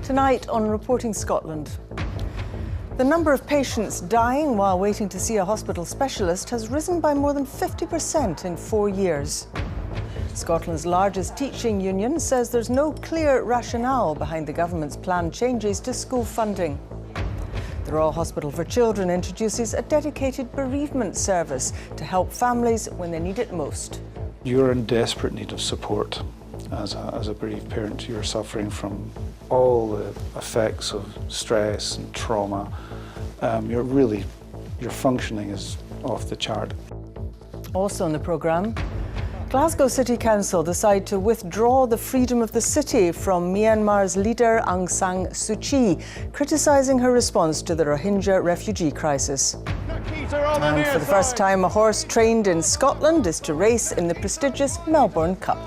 Tonight on Reporting Scotland. The number of patients dying while waiting to see a hospital specialist has risen by more than 50% in 4 years. Scotland's largest teaching union says there's no clear rationale behind the government's planned changes to school funding. The Royal Hospital for Children introduces a dedicated bereavement service to help families when they need it most. You're in desperate need of support as a bereaved parent. You're suffering from all the effects of stress and trauma. Your functioning is off the chart. Also on the programme, Glasgow City Council decide to withdraw the freedom of the city from Myanmar's leader Aung San Suu Kyi, criticising her response to the Rohingya refugee crisis. And for the first time, a horse trained in Scotland is to race in the prestigious Melbourne Cup.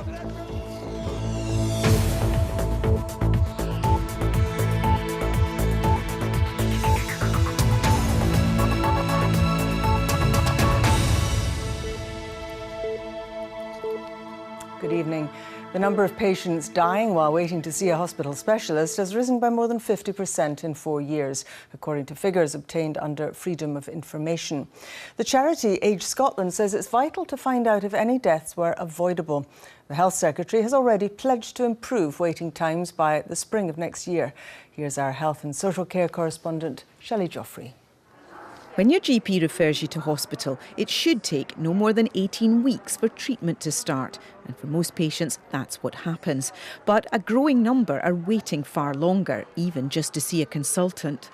Good evening. The number of patients dying while waiting to see a hospital specialist has risen by more than 50% in 4 years, according to figures obtained under Freedom of Information. The charity Age Scotland says it's vital to find out if any deaths were avoidable. The Health Secretary has already pledged to improve waiting times by the spring of next year. Here's our health and social care correspondent, Shelley Joffrey. When your GP refers you to hospital, it should take no more than 18 weeks for treatment to start. And for most patients, that's what happens. But a growing number are waiting far longer, even just to see a consultant.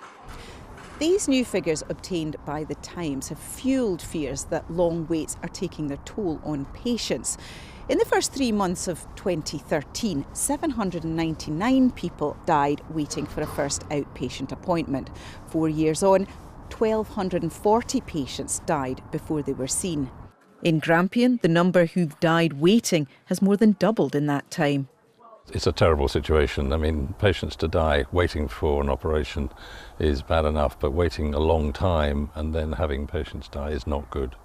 These new figures obtained by The Times have fuelled fears that long waits are taking their toll on patients. In the first 3 months of 2013, 799 people died waiting for a first outpatient appointment. 4 years on, 1,240 patients died before they were seen. In Grampian, the number who've died waiting has more than doubled in that time. It's a terrible situation. I mean, patients to die waiting for an operation is bad enough, but waiting a long time and then having patients die is not good.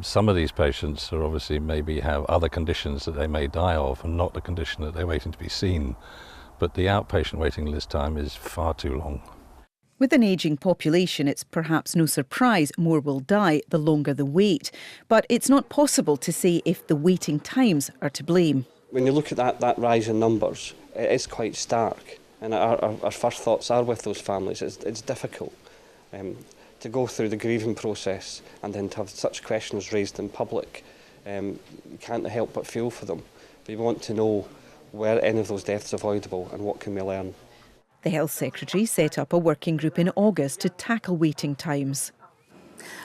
Some of these patients are obviously maybe have other conditions that they may die of and not the condition that they're waiting to be seen. But the outpatient waiting list time is far too long. With an ageing population, it's perhaps no surprise more will die the longer the wait. But it's not possible to say if the waiting times are to blame. When you look at that rise in numbers, it is quite stark. And our first thoughts are with those families. It's difficult to go through the grieving process and then to have such questions raised in public. You can't help but feel for them. We want to know were any of those deaths avoidable and what can we learn. The Health Secretary set up a working group in August to tackle waiting times.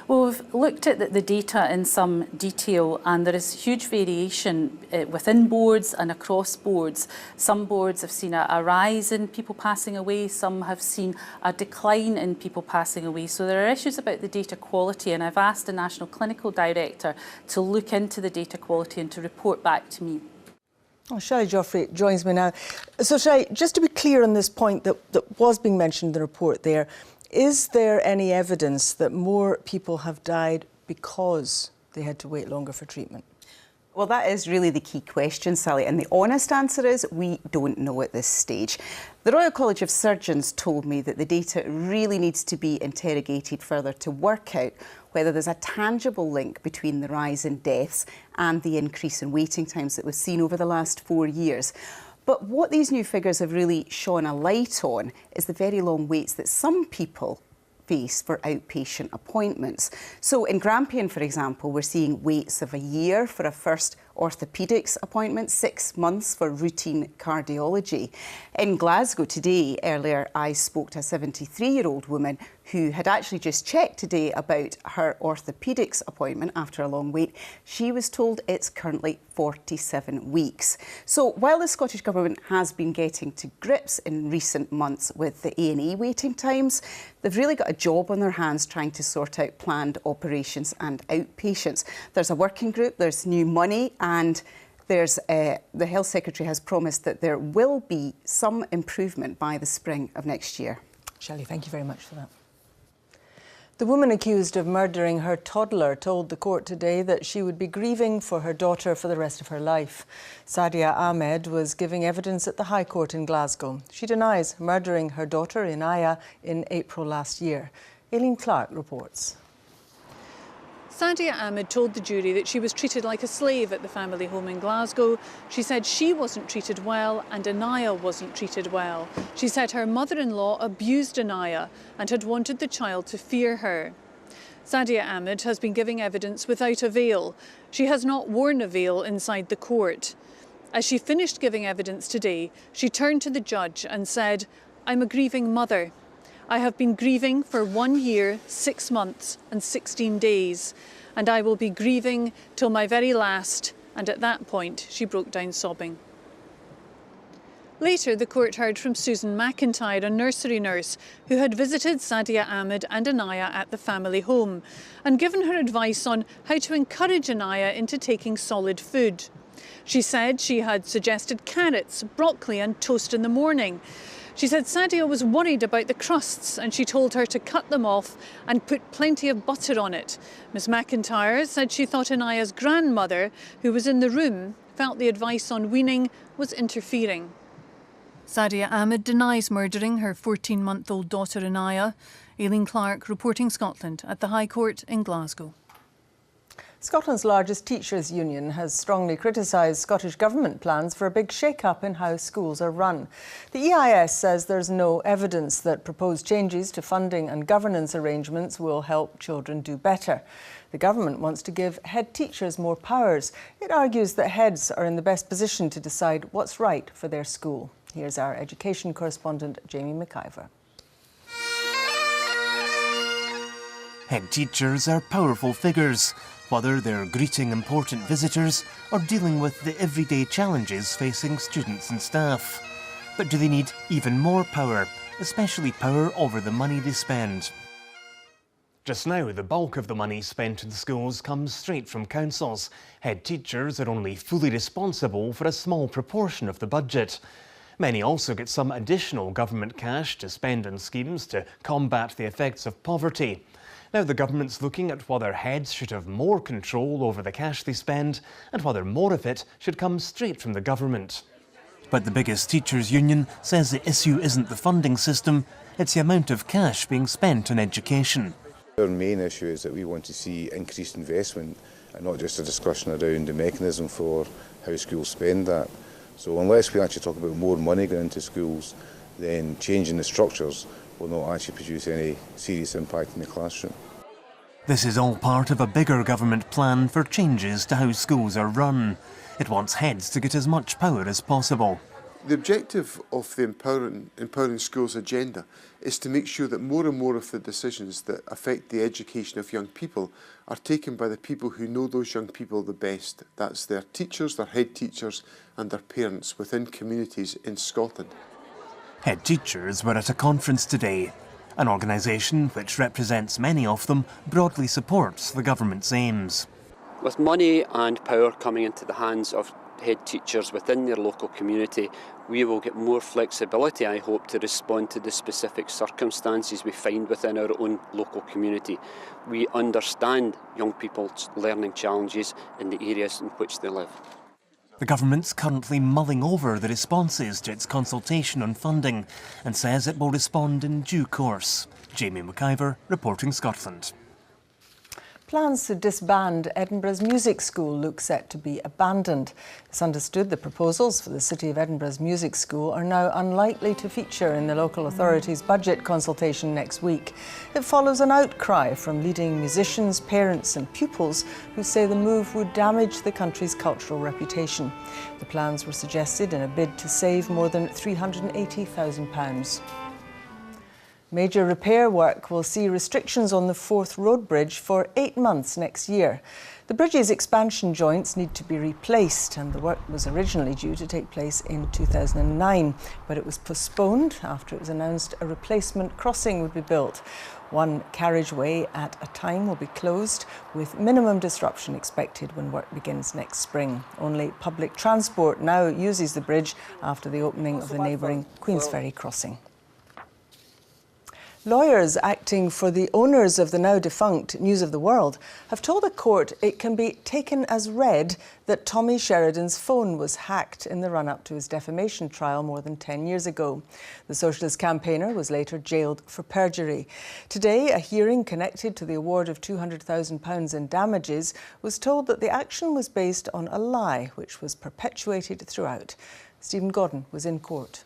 Well, we've looked at the data in some detail, and there is huge variation within boards and across boards. Some boards have seen a rise in people passing away, some have seen a decline in people passing away. So there are issues about the data quality, and I've asked the National Clinical Director to look into the data quality and to report back to me. Oh, Shelley Joffrey joins me now. So Shelley, just to be clear on this point that was being mentioned in the report there, is there any evidence that more people have died because they had to wait longer for treatment? Well, that is really the key question, Sally, and the honest answer is we don't know at this stage. The Royal College of Surgeons told me that the data really needs to be interrogated further to work out whether there's a tangible link between the rise in deaths and the increase in waiting times that we've seen over the last 4 years. But what these new figures have really shone a light on is the very long waits that some people face for outpatient appointments. So in Grampian, for example, we're seeing waits of a year for a first orthopaedics appointment, 6 months for routine cardiology. In Glasgow today, earlier, I spoke to a 73-year-old woman who had actually just checked today about her orthopaedics appointment after a long wait. She was told it's currently 47 weeks. So while the Scottish Government has been getting to grips in recent months with the A&E waiting times, they've really got a job on their hands trying to sort out planned operations and outpatients. There's a working group, there's new money, and there's the Health Secretary has promised that there will be some improvement by the spring of next year. Shelley, thank you very much for that. The woman accused of murdering her toddler told the court today that she would be grieving for her daughter for the rest of her life. Sadia Ahmed was giving evidence at the High Court in Glasgow. She denies murdering her daughter Inaya in April last year. Aileen Clark reports. Sadia Ahmed told the jury that she was treated like a slave at the family home in Glasgow. She said she wasn't treated well and Inaya wasn't treated well. She said her mother-in-law abused Inaya and had wanted the child to fear her. Sadia Ahmed has been giving evidence without a veil. She has not worn a veil inside the court. As she finished giving evidence today, she turned to the judge and said, "I'm a grieving mother. I have been grieving for 1 year, 6 months and 16 days, and I will be grieving till my very last," and at that point she broke down sobbing. Later, the court heard from Susan McIntyre, a nursery nurse who had visited Sadia Ahmed and Inaya at the family home and given her advice on how to encourage Inaya into taking solid food. She said she had suggested carrots, broccoli and toast in the morning. She said Sadia was worried about the crusts and she told her to cut them off and put plenty of butter on it. Ms McIntyre said she thought Inaya's grandmother, who was in the room, felt the advice on weaning was interfering. Sadia Ahmed denies murdering her 14-month-old daughter Inaya. Aileen Clark, reporting Scotland at the High Court in Glasgow. Scotland's largest teachers' union has strongly criticised Scottish Government plans for a big shake-up in how schools are run. The EIS says there's no evidence that proposed changes to funding and governance arrangements will help children do better. The government wants to give head teachers more powers. It argues that heads are in the best position to decide what's right for their school. Here's our education correspondent, Jamie McIver. Head teachers are powerful figures, whether they're greeting important visitors or dealing with the everyday challenges facing students and staff. But do they need even more power, especially power over the money they spend? Just now, the bulk of the money spent in schools comes straight from councils. Head teachers are only fully responsible for a small proportion of the budget. Many also get some additional government cash to spend on schemes to combat the effects of poverty. Now the government's looking at whether heads should have more control over the cash they spend and whether more of it should come straight from the government. But the biggest teachers' union says the issue isn't the funding system, it's the amount of cash being spent on education. Our main issue is that we want to see increased investment and not just a discussion around the mechanism for how schools spend that. So unless we actually talk about more money going into schools, then changing the structures will not actually produce any serious impact in the classroom. This is all part of a bigger government plan for changes to how schools are run. It wants heads to get as much power as possible. The objective of the Empowering Schools agenda is to make sure that more and more of the decisions that affect the education of young people are taken by the people who know those young people the best. That's their teachers, their head teachers and their parents within communities in Scotland. Head teachers were at a conference today. An organisation which represents many of them broadly supports the government's aims. With money and power coming into the hands of head teachers within their local community, we will get more flexibility, I hope, to respond to the specific circumstances we find within our own local community. We understand young people's learning challenges in the areas in which they live. The government's currently mulling over the responses to its consultation on funding and says it will respond in due course. Jamie McIver, reporting Scotland. Plans to disband Edinburgh's music school look set to be abandoned. It's understood the proposals for the City of Edinburgh's music school are now unlikely to feature in the local authority's budget consultation next week. It follows an outcry from leading musicians, parents and pupils who say the move would damage the country's cultural reputation. The plans were suggested in a bid to save more than £380,000. Major repair work will see restrictions on the Forth Road Bridge for 8 months next year. The bridge's expansion joints need to be replaced and the work was originally due to take place in 2009, but it was postponed after it was announced a replacement crossing would be built. One carriageway at a time will be closed, with minimum disruption expected when work begins next spring. Only public transport now uses the bridge after the opening of the neighbouring Queensferry crossing. Lawyers acting for the owners of the now defunct News of the World have told a court it can be taken as read that Tommy Sheridan's phone was hacked in the run-up to his defamation trial more than 10 years ago. The socialist campaigner was later jailed for perjury. Today, a hearing connected to the award of £200,000 in damages was told that the action was based on a lie which was perpetuated throughout. Stephen Godden was in court.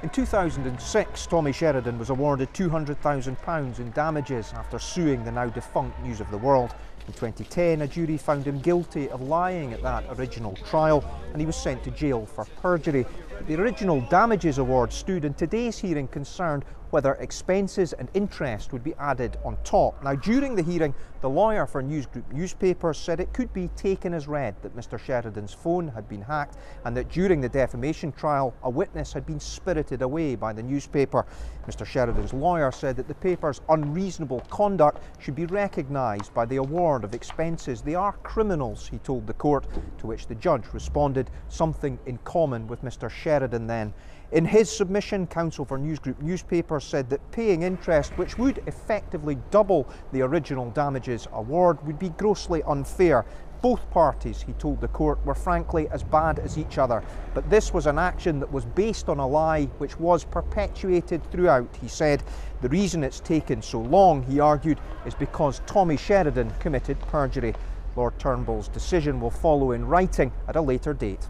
In 2006, Tommy Sheridan was awarded £200,000 in damages after suing the now defunct News of the World. In 2010, a jury found him guilty of lying at that original trial and he was sent to jail for perjury. The original damages award stood in today's hearing concerned whether expenses and interest would be added on top. Now, during the hearing, the lawyer for News Group newspapers said it could be taken as read that Mr Sheridan's phone had been hacked and that during the defamation trial, a witness had been spirited away by the newspaper. Mr Sheridan's lawyer said that the paper's unreasonable conduct should be recognised by the award of expenses. They are criminals, he told the court, to which the judge responded, something in common with Mr Sheridan then. In his submission, counsel for News Group newspapers said that paying interest, which would effectively double the original damages award, would be grossly unfair. Both parties, he told the court, were frankly as bad as each other. But this was an action that was based on a lie which was perpetuated throughout, he said. The reason it's taken so long, he argued, is because Tommy Sheridan committed perjury. Lord Turnbull's decision will follow in writing at a later date.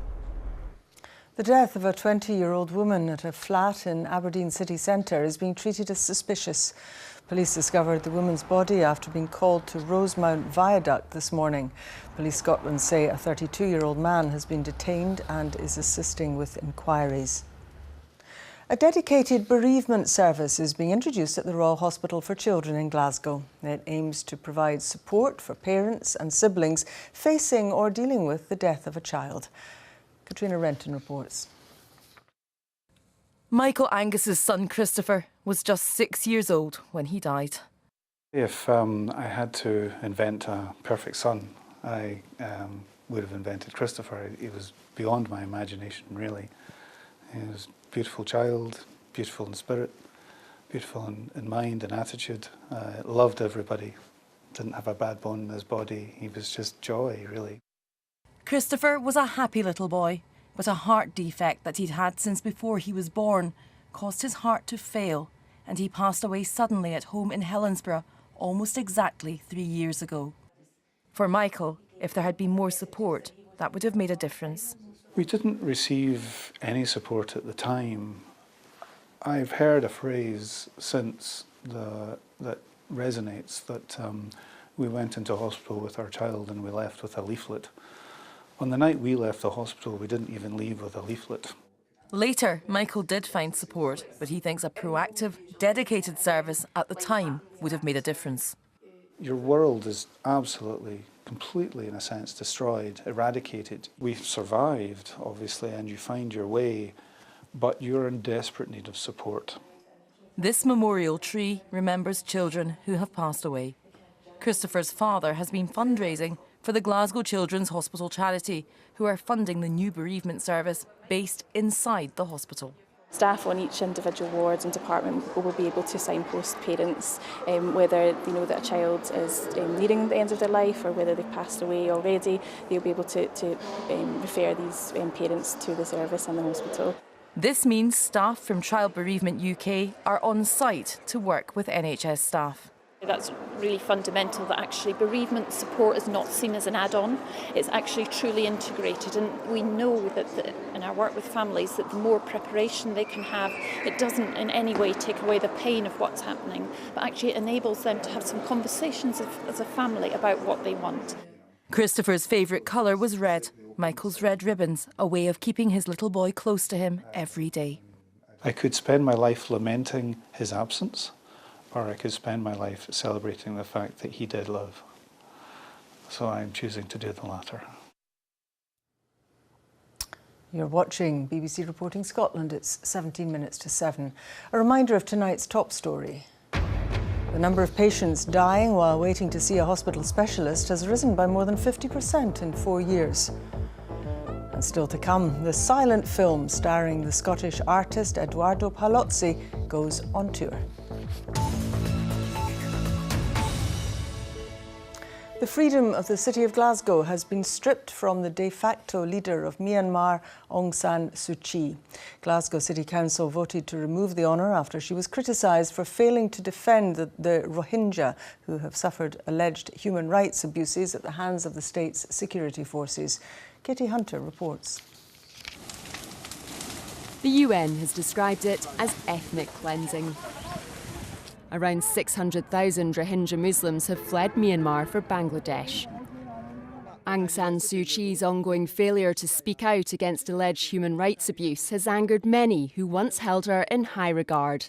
The death of a 20-year-old woman at a flat in Aberdeen city centre is being treated as suspicious. Police discovered the woman's body after being called to Rosemount Viaduct this morning. Police Scotland say a 32-year-old man has been detained and is assisting with inquiries. A dedicated bereavement service is being introduced at the Royal Hospital for Children in Glasgow. It aims to provide support for parents and siblings facing or dealing with the death of a child. Katrina Renton reports. Michael Angus's son Christopher was just 6 years old when he died. If I had to invent a perfect son, I would have invented Christopher. He was beyond my imagination, really. He was a beautiful child, beautiful in spirit, beautiful in mind and attitude. Loved everybody, didn't have a bad bone in his body. He was just joy, really. Christopher was a happy little boy, but a heart defect that he'd had since before he was born caused his heart to fail, and he passed away suddenly at home in Helensburgh almost exactly 3 years ago. For Michael, if there had been more support, that would have made a difference. We didn't receive any support at the time. I've heard a phrase since that resonates, that we went into hospital with our child and we left with a leaflet. On the night we left the hospital, we didn't even leave with a leaflet. Later, Michael did find support, but he thinks a proactive, dedicated service at the time would have made a difference. Your world is absolutely, completely, in a sense, destroyed, eradicated. We've survived, obviously, and you find your way, but you're in desperate need of support. This memorial tree remembers children who have passed away. Christopher's father has been fundraising for the Glasgow Children's Hospital charity, who are funding the new bereavement service based inside the hospital. Staff on each individual ward and department will be able to signpost parents, whether they know that a child is nearing the end of their life or whether they've passed away already. They'll be able to refer these parents to the service and the hospital. This means staff from Child Bereavement UK are on site to work with NHS staff. That's really fundamental, that actually bereavement support is not seen as an add-on. It's actually truly integrated, and we know that in our work with families that the more preparation they can have, it doesn't in any way take away the pain of what's happening, but actually it enables them to have some conversations as a family about what they want. Christopher's favourite colour was red, Michael's red ribbons, a way of keeping his little boy close to him every day. I could spend my life lamenting his absence, or I could spend my life celebrating the fact that he did live. So I'm choosing to do the latter. You're watching BBC Reporting Scotland. It's 17 minutes to 7. A reminder of tonight's top story. The number of patients dying while waiting to see a hospital specialist has risen by more than 50% in 4 years. And And still to come, the silent film starring the Scottish artist Edoardo Palozzi goes on tour. The freedom of the city of Glasgow has been stripped from the de facto leader of Myanmar, Aung San Suu Kyi. Glasgow City Council voted to remove the honour after she was criticised for failing to defend the Rohingya, who have suffered alleged human rights abuses at the hands of the state's security forces. Katie Hunter reports. The UN has described it as ethnic cleansing. Around 600,000 Rohingya Muslims have fled Myanmar for Bangladesh. Aung San Suu Kyi's ongoing failure to speak out against alleged human rights abuse has angered many who once held her in high regard.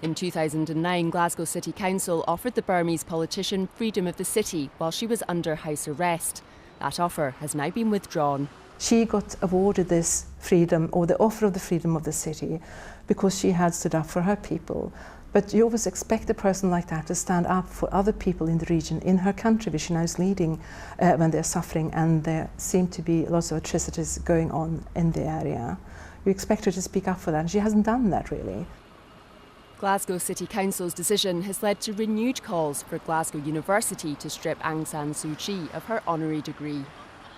In 2009, Glasgow City Council offered the Burmese politician freedom of the city while she was under house arrest. That offer has now been withdrawn. She got awarded this freedom, or the offer of the freedom of the city, because she had stood up for her people. But you always expect a person like that to stand up for other people in the region, in her country, which she now is leading, when they're suffering, and there seem to be lots of atrocities going on in the area. You expect her to speak up for that, and she hasn't done that really. Glasgow City Council's decision has led to renewed calls for Glasgow University to strip Aung San Suu Kyi of her honorary degree.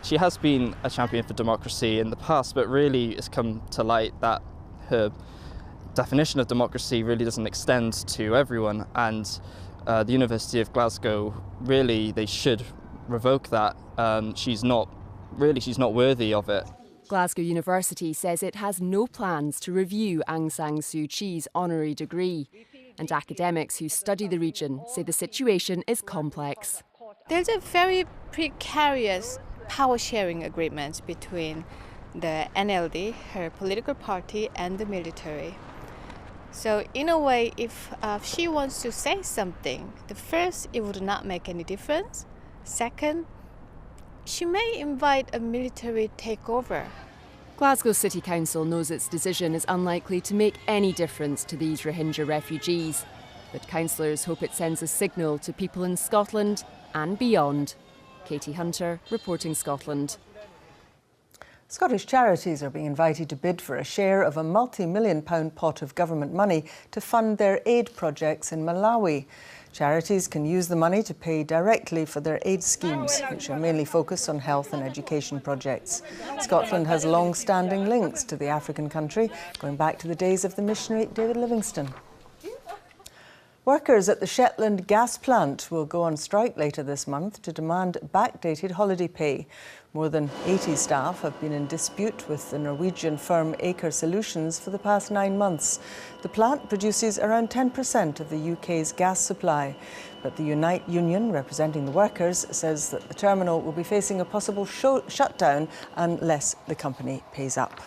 She has been a champion for democracy in the past, but really it's come to light that her definition of democracy really doesn't extend to everyone, and the University of Glasgow, really, they should revoke that. She's not worthy of it. Glasgow University says it has no plans to review Aung San Suu Kyi's honorary degree, and academics who study the region say the situation is complex. There's a very precarious power-sharing agreement between the NLD, her political party, and the military. So in a way, if she wants to say something, the first, it would not make any difference. Second, she may invite a military takeover. Glasgow City Council knows its decision is unlikely to make any difference to these Rohingya refugees, but councillors hope it sends a signal to people in Scotland and beyond. Katie Hunter, reporting Scotland. Scottish charities are being invited to bid for a share of a multi-million-pound pot of government money to fund their aid projects in Malawi. Charities can use the money to pay directly for their aid schemes, which are mainly focused on health and education projects. Scotland has long-standing links to the African country, going back to the days of the missionary David Livingstone. Workers at the Shetland gas plant will go on strike later this month to demand backdated holiday pay. More than 80 staff have been in dispute with the Norwegian firm Aker Solutions for the past 9 months. The plant produces around 10% of the UK's gas supply, but the Unite union representing the workers says that the terminal will be facing a possible shutdown unless the company pays up.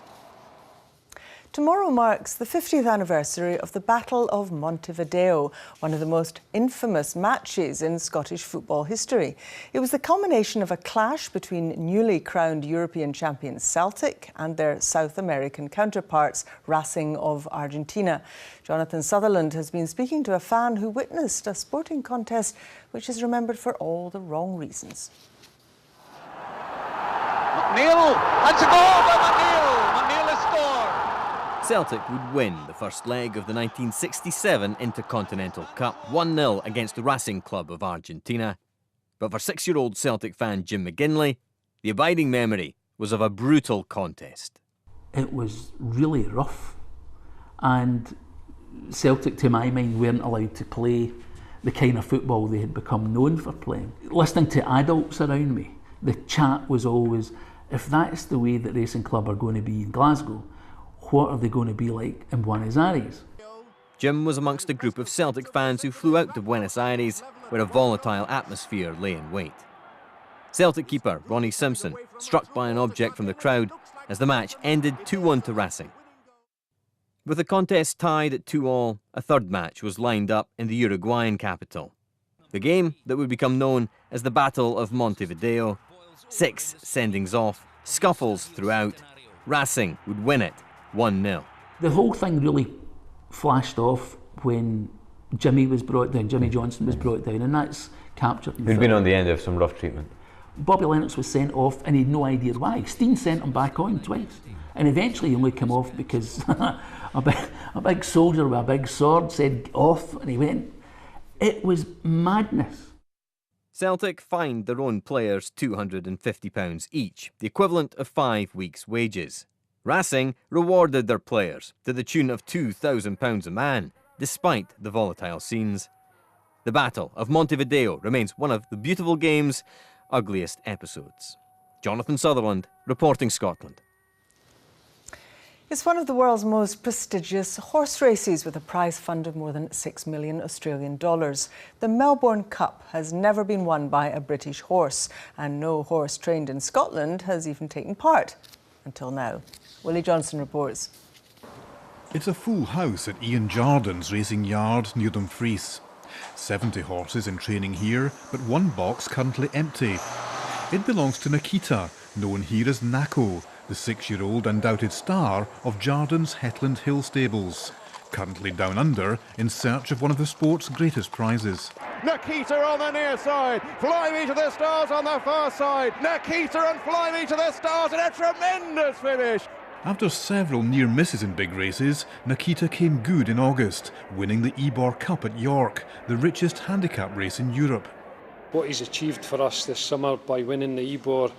Tomorrow marks the 50th anniversary of the Battle of Montevideo, one of the most infamous matches in Scottish football history. It was the culmination of a clash between newly crowned European champions Celtic and their South American counterparts, Racing of Argentina. Jonathan Sutherland has been speaking to a fan who witnessed a sporting contest which is remembered for all the wrong reasons. McNeil, that's a goal by McNeil. McNeil has scored. Celtic would win the first leg of the 1967 Intercontinental Cup 1-0 against the Racing Club of Argentina. But for 6-year-old Celtic fan Jim McGinley, the abiding memory was of a brutal contest. It was really rough, and Celtic, to my mind, weren't allowed to play the kind of football they had become known for playing. Listening to adults around me, the chat was always, if that's the way that Racing Club are going to be in Glasgow, what are they going to be like in Buenos Aires? Jim was amongst a group of Celtic fans who flew out to Buenos Aires, where a volatile atmosphere lay in wait. Celtic keeper Ronnie Simpson struck by an object from the crowd as the match ended 2-1 to Racing. With the contest tied at 2-2, a third match was lined up in the Uruguayan capital. The game that would become known as the Battle of Montevideo. 6 sendings off, scuffles throughout. Racing would win it 1-0. The whole thing really flashed off when Jimmy was brought down, Jimmy Johnson was brought down, and that's captured. Who'd been on the end of some rough treatment? Bobby Lennox was sent off and he had no idea why. Steen sent him back on twice. And eventually he only came off because a big soldier with a big sword said off and he went. It was madness. Celtic fined their own players £250 each, the equivalent of 5 weeks' wages. Racing rewarded their players to the tune of £2,000 a man, despite the volatile scenes. The Battle of Montevideo remains one of the beautiful game's ugliest episodes. Jonathan Sutherland, reporting Scotland. It's one of the world's most prestigious horse races with a prize fund of more than $6 million Australian dollars. The Melbourne Cup has never been won by a British horse, and no horse trained in Scotland has even taken part until now. Willie Johnson reports. It's a full house at Ian Jardin's racing yard near Dumfries. 70 horses in training here, but one box currently empty. It belongs to Nikita, known here as Nako, the 6-year-old undoubted star of Jardin's Hetland Hill stables, currently down under in search of one of the sport's greatest prizes. Nikita on the near side, Fly Me to the Stars on the far side, Nikita and Fly Me to the Stars in a tremendous finish. After several near misses in big races, Nikita came good in August, winning the Ebor Cup at York, the richest handicap race in Europe. What he's achieved for us this summer by winning the Ebor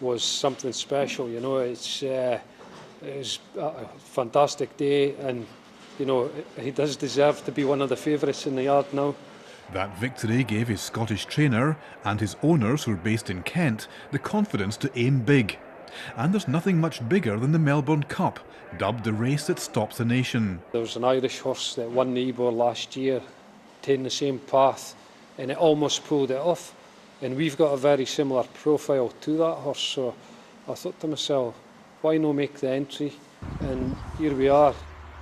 was something special. You know, it was a fantastic day, and you know, he does deserve to be one of the favourites in the yard now. That victory gave his Scottish trainer and his owners, who are based in Kent, the confidence to aim big. And there's nothing much bigger than the Melbourne Cup, dubbed the race that stops a nation. There was an Irish horse that won the Ebor last year, taking the same path, and it almost pulled it off. And we've got a very similar profile to that horse, so I thought to myself, why not make the entry? And here we are.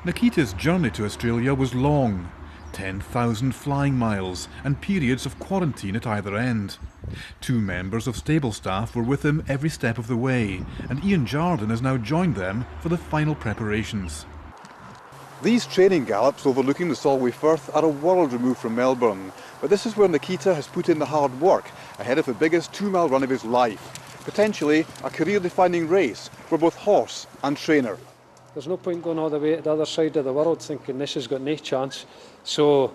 Nikita's journey to Australia was long, 10,000 flying miles and periods of quarantine at either end. 2 members of stable staff were with him every step of the way, and Ian Jardin has now joined them for the final preparations. These training gallops overlooking the Solway Firth are a world removed from Melbourne, but this is where Nikita has put in the hard work ahead of the biggest 2-mile run of his life, potentially a career-defining race for both horse and trainer. There's no point going all the way to the other side of the world thinking this has got no chance, so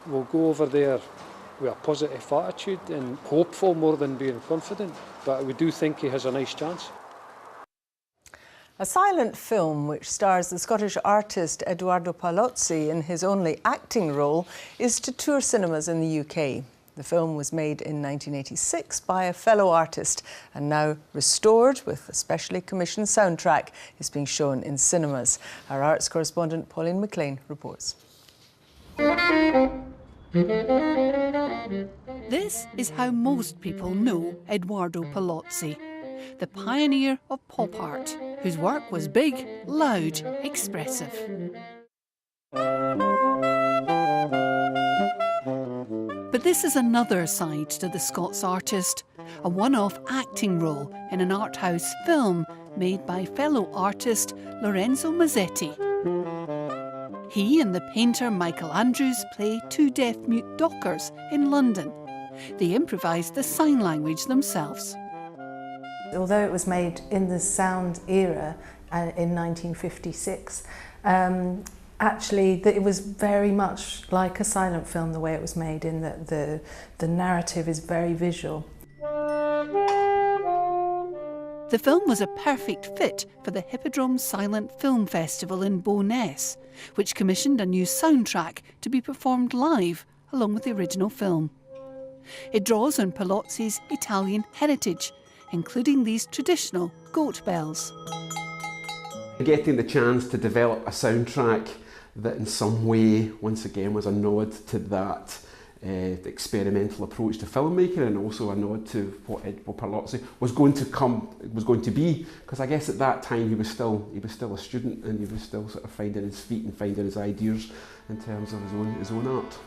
we'll go over there with a positive attitude and hopeful more than being confident, but we do think he has a nice chance. A silent film which stars the Scottish artist Edoardo Palozzi in his only acting role is to tour cinemas in the UK. The film was made in 1986 by a fellow artist and now restored with a specially commissioned soundtrack is being shown in cinemas. Our arts correspondent Pauline McLean reports. This is how most people know Edoardo Palozzi, the pioneer of pop art, whose work was big, loud, expressive. But this is another side to the Scots artist, a one-off acting role in an art house film made by fellow artist Lorenzo Mazzetti. He and the painter Michael Andrews play 2 deaf-mute dockers in London. They improvised the sign language themselves. Although it was made in the sound era in 1956, actually it was very much like a silent film the way it was made, in that the narrative is very visual. The film was a perfect fit for the Hippodrome Silent Film Festival in Bo'ness, which commissioned a new soundtrack to be performed live along with the original film. It draws on Palozzi's Italian heritage, including these traditional goat bells. Getting the chance to develop a soundtrack that in some way, once again, was a nod to that experimental approach to filmmaking, and also a nod to what Edoardo Palozzi was going to be, because I guess at that time he was still a student, and he was still sort of finding his feet and finding his ideas in terms of his own art.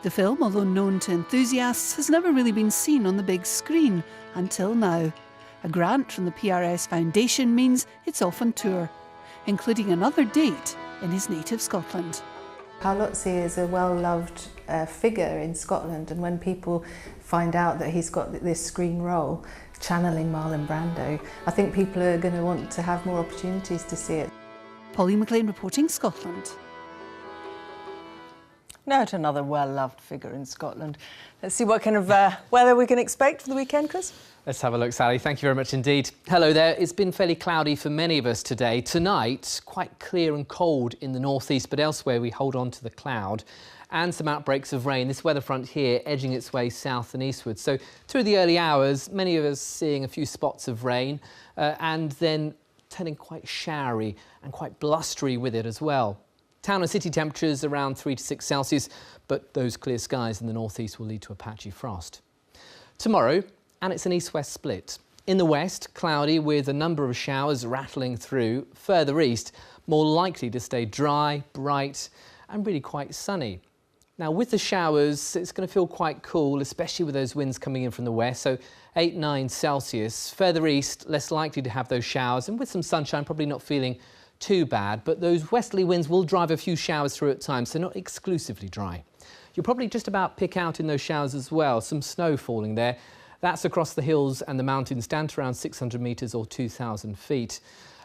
The film, although known to enthusiasts, has never really been seen on the big screen until now. A grant from the PRS Foundation means it's off on tour, including another date in his native Scotland. Paul Lutzi is a well-loved figure in Scotland, and when people find out that he's got this screen role channeling Marlon Brando, I think people are going to want to have more opportunities to see it. Pauline McLean reporting Scotland. Now to another well-loved figure in Scotland. Let's see what kind of weather we can expect for the weekend, Chris. Let's have a look, Sally. Thank you very much indeed. Hello there. It's been fairly cloudy for many of us today. Tonight, quite clear and cold in the northeast, but elsewhere we hold on to the cloud. And some outbreaks of rain. This weather front here edging its way south and eastward. So through the early hours, many of us seeing a few spots of rain and then turning quite showery and quite blustery with it as well. Town and city temperatures around 3 to 6 Celsius, but those clear skies in the northeast will lead to a patchy frost. Tomorrow, and it's an east-west split. In the west, cloudy with a number of showers rattling through. Further east, more likely to stay dry, bright and really quite sunny. Now with the showers, it's going to feel quite cool, especially with those winds coming in from the west, so 8-9 Celsius. Further east, less likely to have those showers, and with some sunshine, probably not feeling too bad, but those westerly winds will drive a few showers through at times, so not exclusively dry. You'll probably just about pick out in those showers as well, some snow falling there. That's across the hills and the mountains down to around 600 metres or 2,000 feet.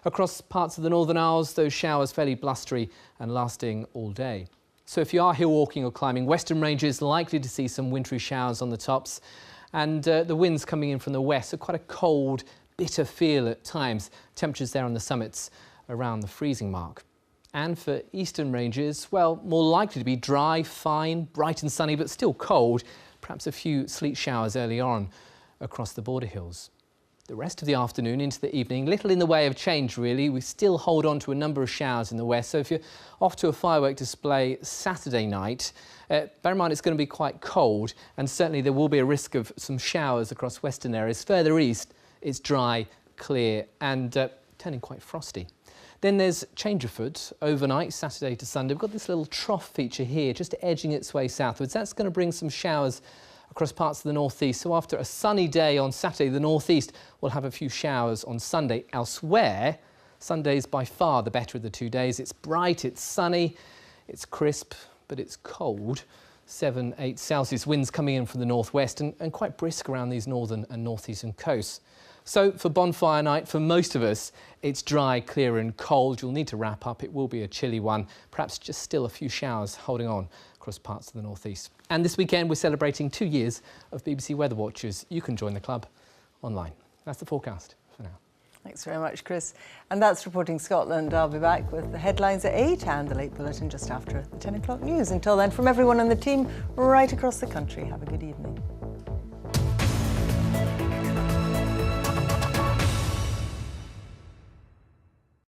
Across parts of the Northern Isles, those showers fairly blustery and lasting all day. So if you are hill walking or climbing, Western Ranges likely to see some wintry showers on the tops, and the winds coming in from the west, so quite a cold, bitter feel at times. Temperatures there on the summits around the freezing mark. And for Eastern Ranges, well, more likely to be dry, fine, bright and sunny, but still cold. Perhaps a few sleet showers early on across the border hills. The rest of the afternoon into the evening, little in the way of change really. We still hold on to a number of showers in the west. So if you're off to a firework display Saturday night, bear in mind it's going to be quite cold, and certainly there will be a risk of some showers across western areas. Further east, it's dry, clear and turning quite frosty. Then there's Changerford overnight, Saturday to Sunday. We've got this little trough feature here, just edging its way southwards. That's going to bring some showers across parts of the northeast. So after a sunny day on Saturday, the northeast will have a few showers on Sunday. Elsewhere, Sunday's by far the better of the 2 days. It's bright, it's sunny, it's crisp, but it's cold. 7-8 Celsius, winds coming in from the northwest and quite brisk around these northern and northeastern coasts. So for bonfire night, for most of us, it's dry, clear and cold. You'll need to wrap up. It will be a chilly one. Perhaps just still a few showers holding on across parts of the northeast. And this weekend, we're celebrating 2 years of BBC Weather Watchers. You can join the club online. That's the forecast for now. Thanks very much, Chris. And that's Reporting Scotland. I'll be back with the headlines at 8 and the late bulletin just after the 10 o'clock news. Until then, from everyone on the team right across the country, have a good evening.